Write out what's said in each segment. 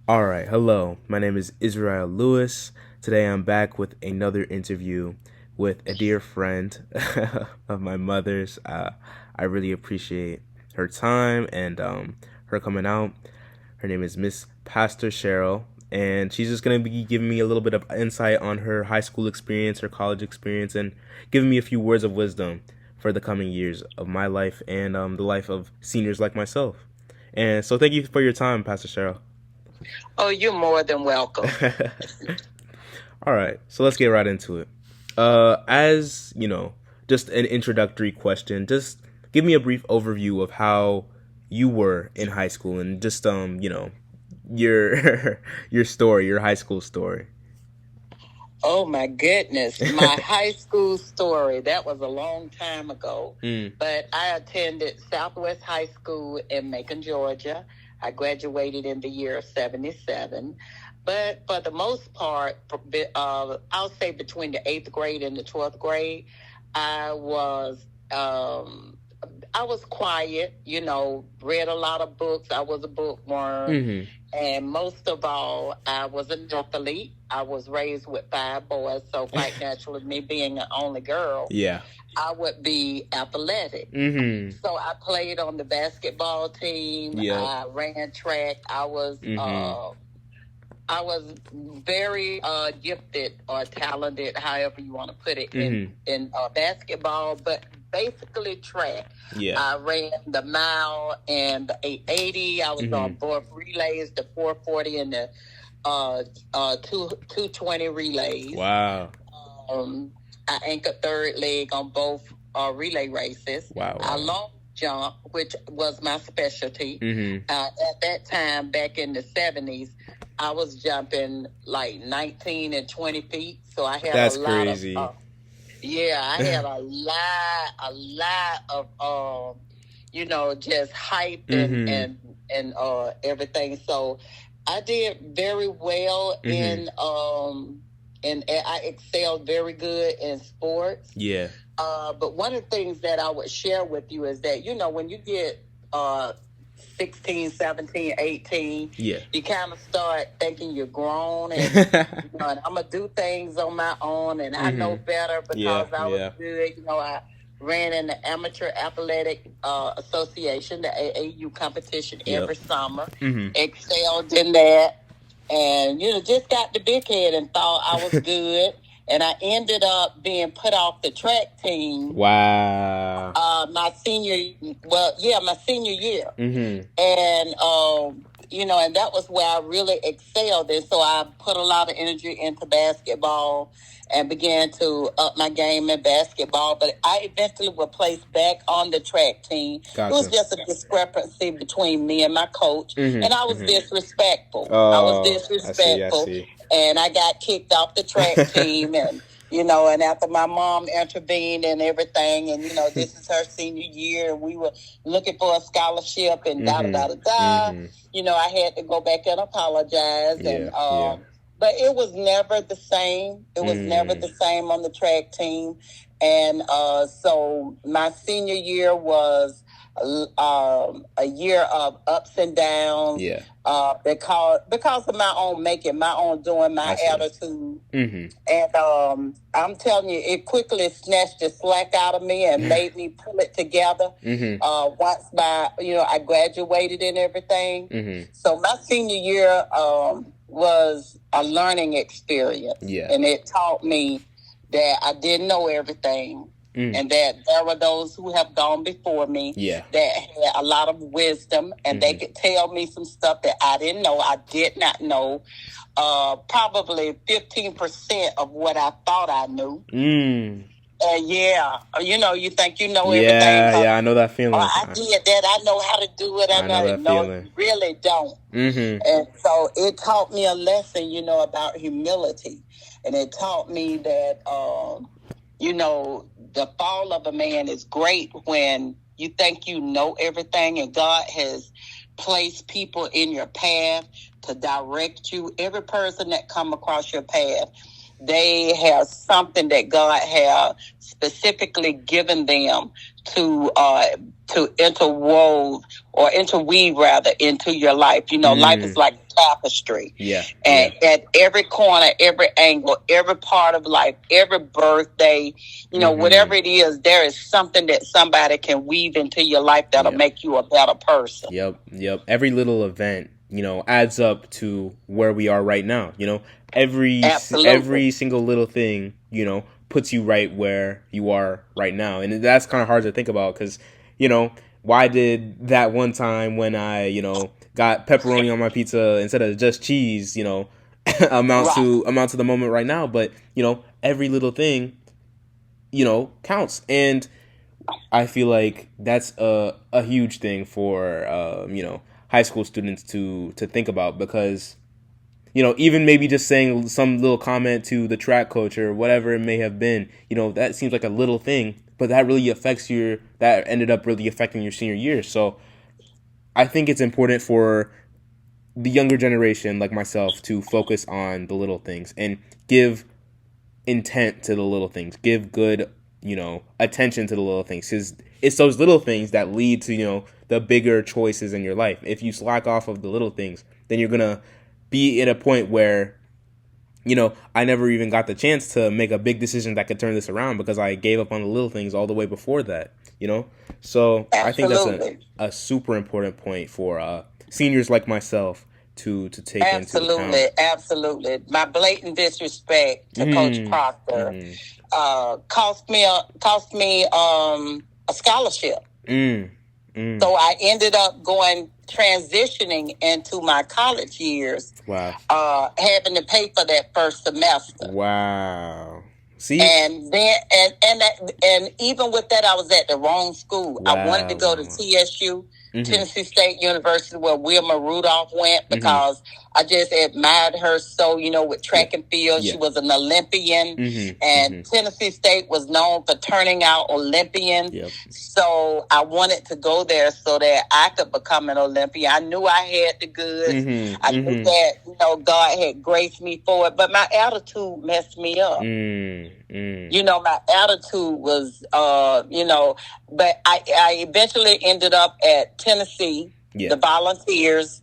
All right, hello. My name is Israel Lewis. Today I'm back with another interview with a dear friend of my mother's. I really appreciate her time and her coming out. Her name is Miss Pastor Cheryl, and she's just going to be giving me a little bit of insight on her high school experience, her college experience, and giving me a few words of wisdom for the coming years of my life and the life of seniors like myself. And so thank you for your time, Pastor Cheryl. Oh, you're more than welcome. All right, so let's get right into it. As you know, just an introductory question. Just give me a brief overview of how you were in high school and just your your story, your high school story. Oh, my goodness. My high school story, that was a long time ago. But I attended Southwest High School in Macon, Georgia. I graduated in the year of 77. But for the most part, I'll say between the 8th grade and the 12th grade, I was I was quiet, read a lot of books. I was a bookworm. And most of all, I was an athlete. I was raised with 5 boys, so quite naturally, me being the only girl, I would be athletic. So I played on the basketball team. I ran track. I was very gifted or talented, however you want to put it, in basketball, but basically track. I ran the mile and the 880. I was on both relays, the 440 and the 220 relays. Wow. I anchored third leg on both relay races. Wow. I long jump, which was my specialty. At that time, back in the 70s, I was jumping like 19 and 20 feet. So I had a lot crazy. I had a lot of, just hype and everything. So I did very well and I excelled very good in sports. But one of the things that I would share with you is that, when you get 16, 17, 18, you kind of start thinking you're grown and, and I'm going to do things on my own and I know better because I was good. I ran in the Amateur Athletic Association, the AAU competition every summer, excelled in that. And, just got the big head and thought I was good. And I ended up being put off the track team. Wow. My senior year. And, and that was where I really excelled. And so I put a lot of energy into basketball and began to up my game in basketball. But I eventually was placed back on the track team. Gotcha. It was just a discrepancy between me and my coach. And I was disrespectful. I was disrespectful. I see. And I got kicked off the track team. And, and after my mom intervened and everything, and, this is her senior year, and we were looking for a scholarship and I had to go back and apologize. But it was never the same. It was never the same on the track team. And so my senior year was a year of ups and downs because of my own making, my own doing, my attitude. And I'm telling you, it quickly snatched the slack out of me and made me pull it together. Once I graduated and everything. So my senior year was a learning experience. And it taught me that I didn't know everything. And that there were those who have gone before me that had a lot of wisdom and they could tell me some stuff that I didn't know, I did not know. Probably 15% of what I thought I knew. You think you know everything. I know that feeling. I did that. I know how to do it. I know that feeling. You really don't. And so it taught me a lesson, about humility. And it taught me that, the fall of a man is great when you think you know everything and God has placed people in your path to direct you. Every person that come across your path they have something that God has specifically given them to interweave rather into your life. Life is like a tapestry. Yeah. And at every corner, every angle, every part of life, every birthday, whatever it is, there is something that somebody can weave into your life that'll make you a better person. Yep. Every little event, adds up to where we are right now. Every single little thing, puts you right where you are right now. And that's kind of hard to think about because, why did that one time when I, got pepperoni on my pizza instead of just cheese, amount to the moment right now. But, every little thing, counts. And I feel like that's a huge thing for, high school students to think about because, even maybe just saying some little comment to the track coach or whatever it may have been, that seems like a little thing, but that ended up really affecting your senior year. So I think it's important for the younger generation like myself to focus on the little things and give intent to the little things, give good, attention to the little things, because it's those little things that lead to, the bigger choices in your life. If you slack off of the little things, then you're going to be in a point where, I never even got the chance to make a big decision that could turn this around because I gave up on the little things all the way before that, So Absolutely. I think that's a super important point for seniors like myself to take into account. Absolutely. My blatant disrespect to Coach Proctor cost me a scholarship. So I ended up transitioning into my college years. Wow. Having to pay for that first semester. Wow. See? And then and even with that, I was at the wrong school. Wow. I wanted to go to TSU, Tennessee State University, where Wilma Rudolph went because I just admired her so, with track and field. She was an Olympian, and Tennessee State was known for turning out Olympians. So I wanted to go there so that I could become an Olympian. I knew I had the goods. I knew that, God had graced me for it, but my attitude messed me up. My attitude was, but I eventually ended up at Tennessee, the Volunteers,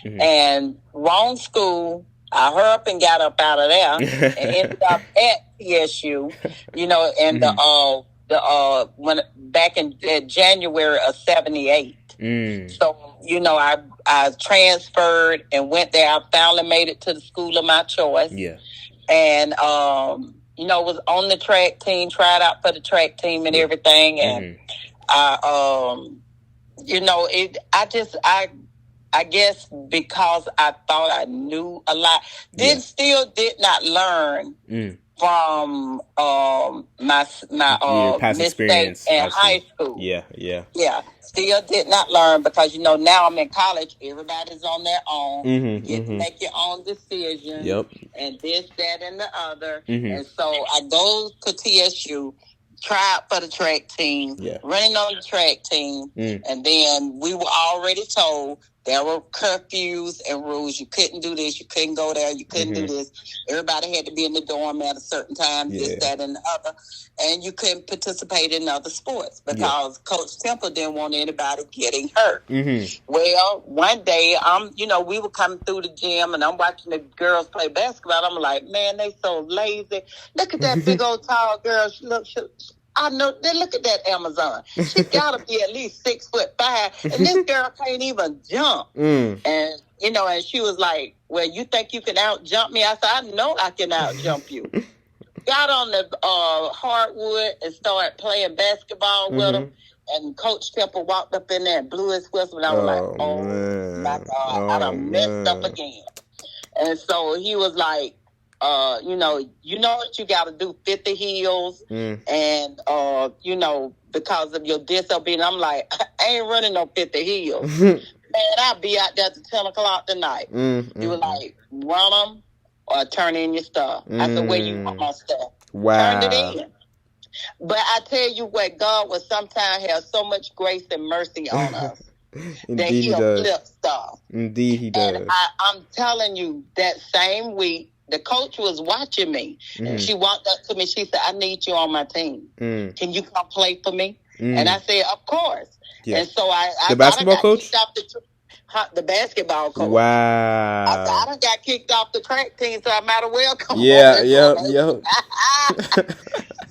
and wrong school. I hurried up and got up out of there and ended up at TSU, and when back in January of 1978. So, I transferred and went there. I finally made it to the school of my choice. And, was on the track team, tried out for the track team and everything. And I guess because I thought I knew a lot, still did not learn from my past mistakes in high school. Still did not learn because now I'm in college. Everybody's on their own. You get to make your own decisions. And this, that, and the other. And so I go to TSU, try out for the track team, running on the track team, and then we were already told there were curfews and rules. You couldn't do this. You couldn't go there. You couldn't do this. Everybody had to be in the dorm at a certain time, this, that, and the other. And you couldn't participate in other sports because Coach Temple didn't want anybody getting hurt. Well, one day, we were coming through the gym and I'm watching the girls play basketball. I'm like, man, they so lazy. Look at that big old tall girl. I know. Then look at that Amazon. She got to be at least 6'5", and this girl can't even jump. And and she was like, "Well, you think you can out jump me?" I said, "I know I can out jump you." Got on the hardwood and started playing basketball with him. And Coach Temple walked up in there and blew his whistle, and I was like, "Oh my God, I done messed up again." And so he was like, you know what you got to do, 50 heels, and because of your disobedience. I'm like, I ain't running no 50 heels. Man, I'll be out there to 10 o'clock tonight. He was like, run them or turn in your stuff. I said, where you want my stuff? Wow. Turned it in. But I tell you what, God will sometimes have so much grace and mercy on us. Indeed, He'll flip stuff. Indeed, He does. And I'm telling you, that same week, the coach was watching me, and she walked up to me. She said, "I need you on my team. Can you come play for me?" And I said, "Of course." Yeah. And so I the thought basketball I got coach? kicked off the basketball coach. Wow. I said, I done got kicked off the track team, so I might as well come on. Yep.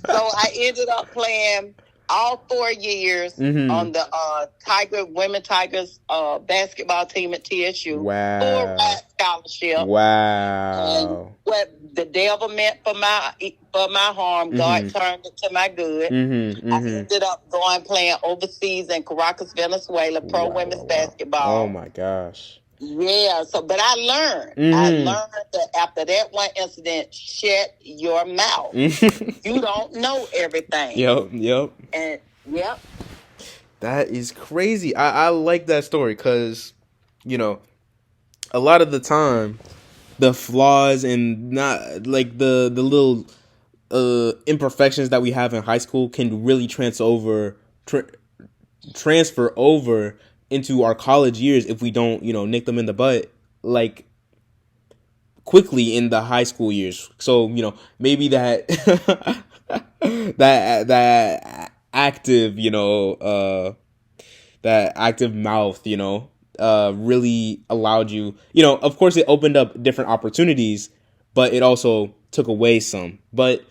So I ended up playing all 4 years on the Women Tigers basketball team at TSU. Wow. Full ride scholarship. Wow. And what the devil meant for my harm, God turned it to my good. I ended up playing overseas in Caracas, Venezuela, pro women's basketball. Oh my gosh. Yeah, but I learned. I learned that after that one incident, shut your mouth. You don't know everything. Yep. And yep. That is crazy. I like that story because, a lot of the time, the flaws and not like the little imperfections that we have in high school can really transfer over into our college years if we don't, nick them in the butt like quickly in the high school years. So, maybe that that active, that active mouth, really allowed you, of course it opened up different opportunities, but it also took away some. But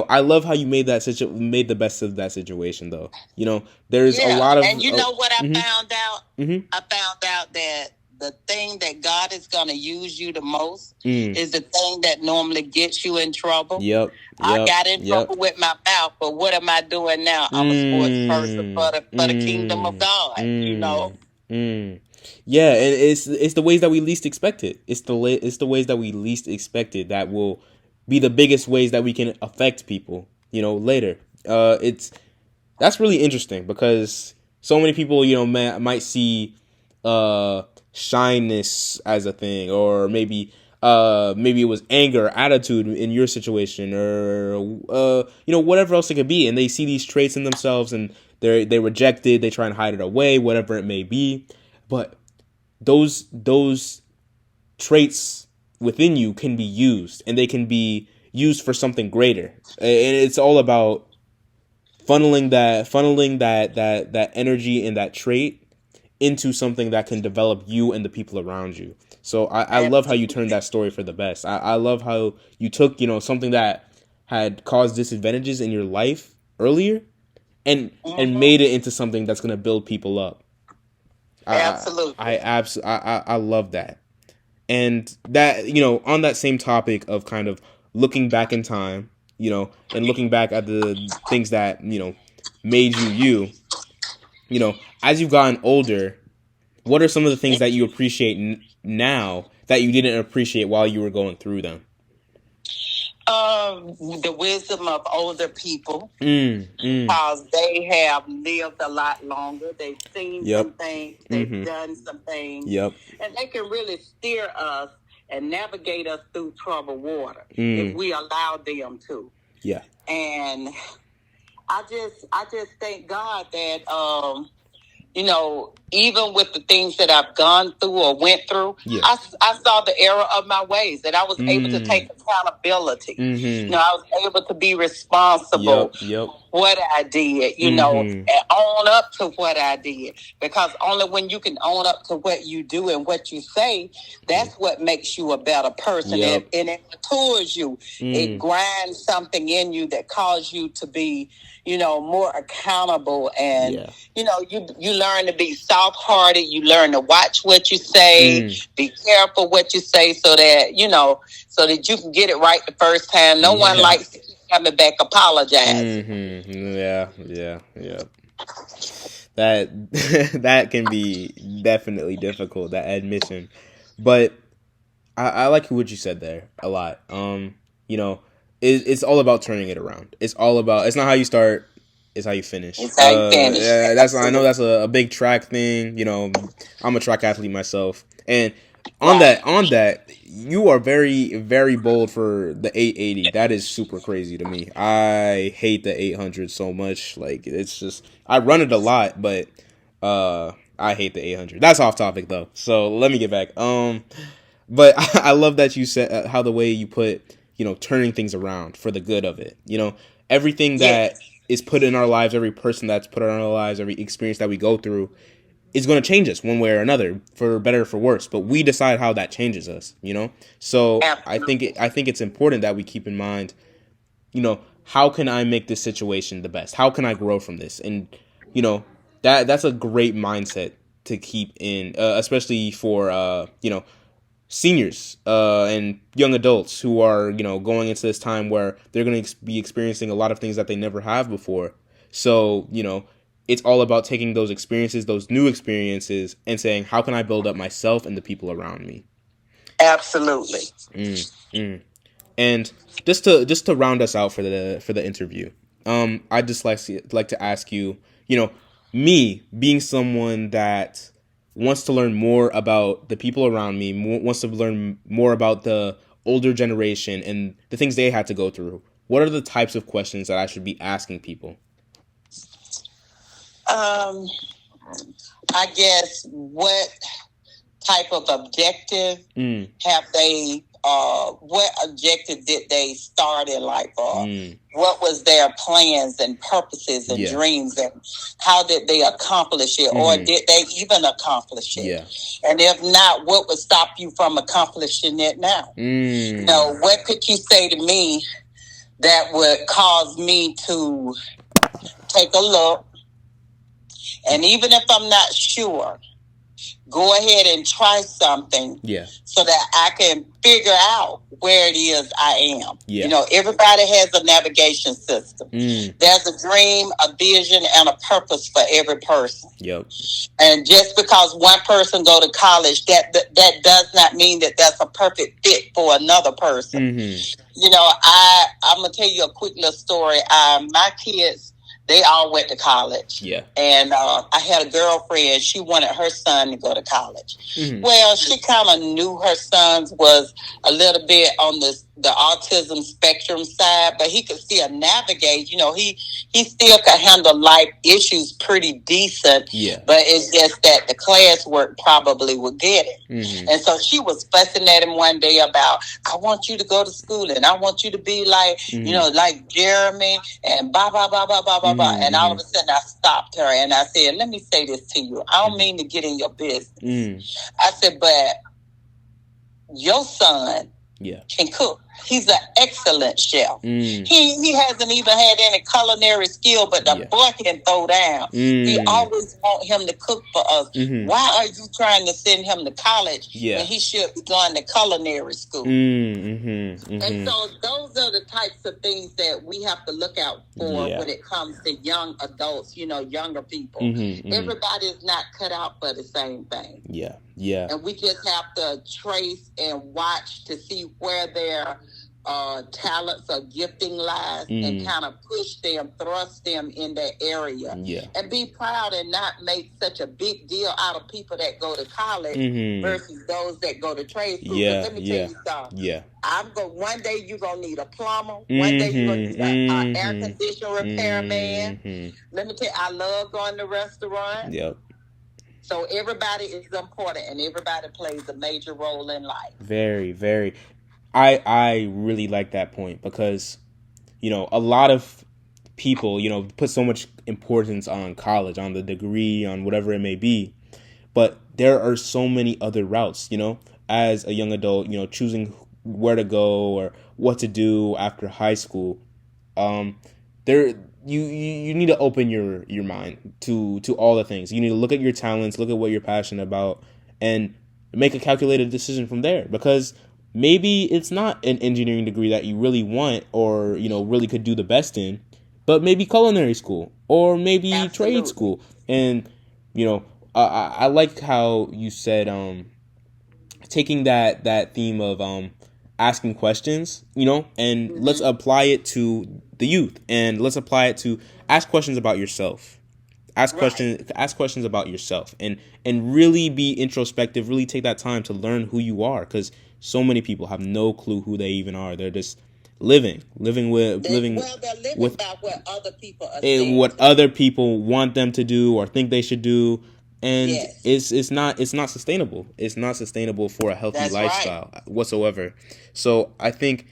I love how you made made the best of that situation, though. There's a lot of, and you know what I found out? I found out that the thing that God is going to use you the most is the thing that normally gets you in trouble. Yep. I got in trouble with my mouth, but what am I doing now? I'm a sports person for the kingdom of God. Yeah, and it's the ways that we least expect it. It's the ways that we least expect it that will be the biggest ways that we can affect people, later. That's really interesting because so many people, might see shyness as a thing, or maybe it was anger, attitude in your situation, or whatever else it could be, and they see these traits in themselves and they reject it, they try and hide it away, whatever it may be. But those traits within you can be used, and they can be used for something greater. And it's all about funneling that energy and that trait into something that can develop you and the people around you. So I love how you turned that story for the best. I love how you took, something that had caused disadvantages in your life earlier and made it into something that's going to build people up. Absolutely. I love that. And that, on that same topic of kind of looking back in time, and looking back at the things that, made you, as you've gotten older, what are some of the things that you appreciate now that you didn't appreciate while you were going through them? The wisdom of older people, because they have lived a lot longer. They've seen some things, they've done some things, and they can really steer us and navigate us through troubled water if we allow them to. Yeah. And I just thank God that even with the things that I've gone through or went through, I saw the error of my ways, and I was able to take accountability. I was able to be responsible for what I did, and own up to what I did. Because only when you can own up to what you do and what you say, that's what makes you a better person. And it matures you. It grinds something in you that causes you to be, more accountable. And, you learn to be soft-hearted. You learn to watch what you say, be careful what you say so that you can get it right the first time. No one likes to keep coming back apologizing. Yeah. That can be definitely difficult, that admission. But I like what you said there a lot. It's all about turning it around. It's not how you start, it's how you finish. It's how you finish. I know that's a big track thing. I'm a track athlete myself. And on that, you are very, very bold for the 880. That is super crazy to me. I hate the 800 so much. Like, it's just, I run it a lot, but I hate the 800. That's off topic though. So let me get back. But I love that you said how the way you put, turning things around for the good of it. Everything that Yes, is put in our lives, every person that's put in our lives, every experience that we go through is going to change us one way or another, for better or for worse. But we decide how that changes us. So absolutely. I think it's important that we keep in mind, how can I make this situation the best? How can I grow from this? And that's a great mindset to keep in, especially for seniors and young adults who are going into this time where they're going to be experiencing a lot of things that they never have before. So it's all about taking those experiences, those new experiences, and saying, how can I build up myself and the people around me? Absolutely. Mm, mm. And just to round us out for the interview, I'd just like to ask you, me being someone that wants to learn more about the people around me, wants to learn more about the older generation and the things they had to go through. What are the types of questions that I should be asking people? Um, I guess what type of objective Mm, have they what objective did they start in life, or mm, what was their plans and purposes and yeah. dreams, and how did they accomplish it, or Mm-hmm. did they even accomplish it? Yeah. And if not, what would stop you from accomplishing it now? Mm, What could you say to me that would cause me to take a look, and even if I'm not sure, go ahead and try something yeah. so that I can figure out where it is I am. Yeah. Everybody has a navigation system. Mm, There's a dream, a vision, and a purpose for every person. yep. And just because one person go to college, that does not mean that that's a perfect fit for another person. Mm-hmm. I'm gonna tell you a quick little story. My kids, they all went to college. Yeah. And I had a girlfriend. She wanted her son to go to college. Mm-hmm. Well, she kind of knew her son was a little bit on the autism spectrum side, but he could still navigate. He still could handle life issues pretty decent. Yeah. But it's just that the classwork probably would get it. Mm-hmm. And so she was fussing at him one day about, I want you to go to school and I want you to be like, like Jeremy and blah, blah, blah, blah, blah, blah, blah. And all of a sudden I stopped her and I said, let me say this to you. I don't mean to get in your business. I said, but your son can cook. He's an excellent chef. He hasn't even had any culinary skill, but the boy can throw down. We always want him to cook for us. Why are you trying to send him to college when he should be going to culinary school? And so those are the types of things that we have to look out for when it comes to young adults, younger people. Everybody is not cut out for the same thing. Yeah. And we just have to trace and watch to see where their talents or gifting lies, and kind of push them, thrust them in that area. And be proud and not make such a big deal out of people that go to college versus those that go to trade school. Let me tell you something. One day you're going to need a plumber. One day you're going to need an air conditioner repairman. Let me tell you, I love going to restaurants. So everybody is important, and everybody plays a major role in life. Very, very. I really like that point because, a lot of people, put so much importance on college, on the degree, on whatever it may be. But there are so many other routes, as a young adult, choosing where to go or what to do after high school. You need to open your mind to all the things. You need to look at your talents, look at what you're passionate about, and make a calculated decision from there. Because maybe it's not an engineering degree that you really want or, really could do the best in, but maybe culinary school or maybe trade school. And, I like how you said taking that theme of asking questions, and let's apply it to the youth, and let's apply it to ask questions about yourself. Ask questions about yourself, and really be introspective. Really take that time to learn who you are, because so many people have no clue who they even are. They're just living with by what other people are saying, what other people want them to do or think they should do, and it's not sustainable. It's not sustainable for a healthy lifestyle whatsoever. So I think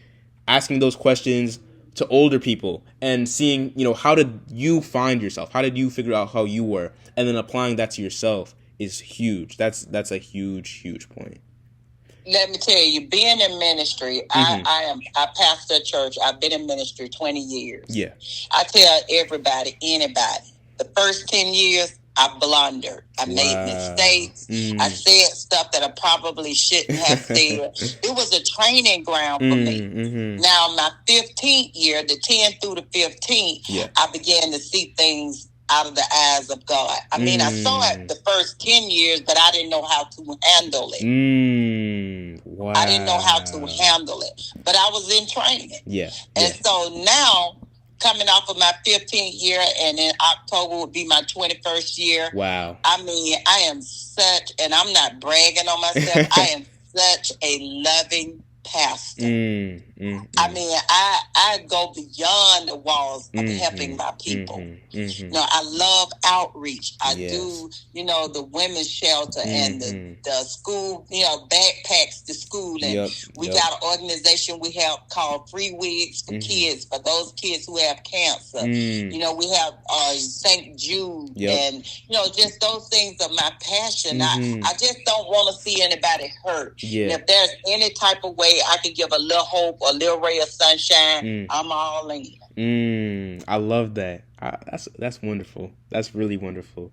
asking those questions to older people and seeing, how did you find yourself? How did you figure out how you were? And then applying that to yourself is huge. That's a huge point. Let me tell you, being in ministry, I pastor a church. I've been in ministry 20 years. Yeah. I tell everybody, anybody, the first 10 years, I blundered. I made mistakes. I said stuff that I probably shouldn't have said. It was a training ground for me. Now, my 15th year, the 10th through the 15th, I began to see things out of the eyes of God. I mean, I saw it the first 10 years, but I didn't know how to handle it. Wow. I didn't know how to handle it, but I was in training. And so now, coming off of my 15th year, and in October would be my 21st year. Wow. I mean, I am such, and I'm not bragging on myself, I am such a loving pastor. I mean, I go beyond the walls of helping my people. I love outreach. I do, the women's shelter and the school, backpacks to school. And we got an organization we have called Free Wigs for Kids, for those kids who have cancer. We have St. Jude and, just those things are my passion. I just don't want to see anybody hurt. And if there's any type of way I can give a little hope, a little ray of sunshine, I'm all in. I love that. That's wonderful. That's really wonderful.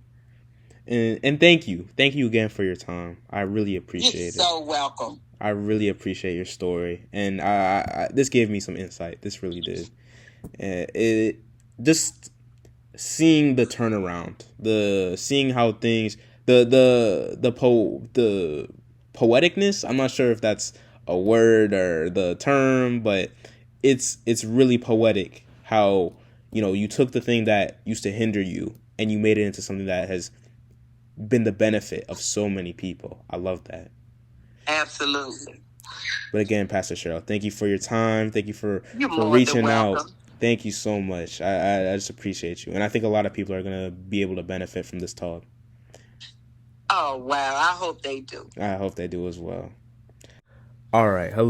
And thank you again for your time. I really appreciate it. You're so welcome. I really appreciate your story, and I this gave me some insight. This really did. It just seeing the turnaround, seeing how things, the poeticness. I'm not sure if that's a word or the term, but it's really poetic how, you took the thing that used to hinder you and you made it into something that has been the benefit of so many people. I love that. Absolutely. But again, Pastor Cheryl, thank you for your time. Thank you for reaching out. Thank you so much. I just appreciate you. And I think a lot of people are going to be able to benefit from this talk. Oh, wow. I hope they do. I hope they do as well. All right. Hello.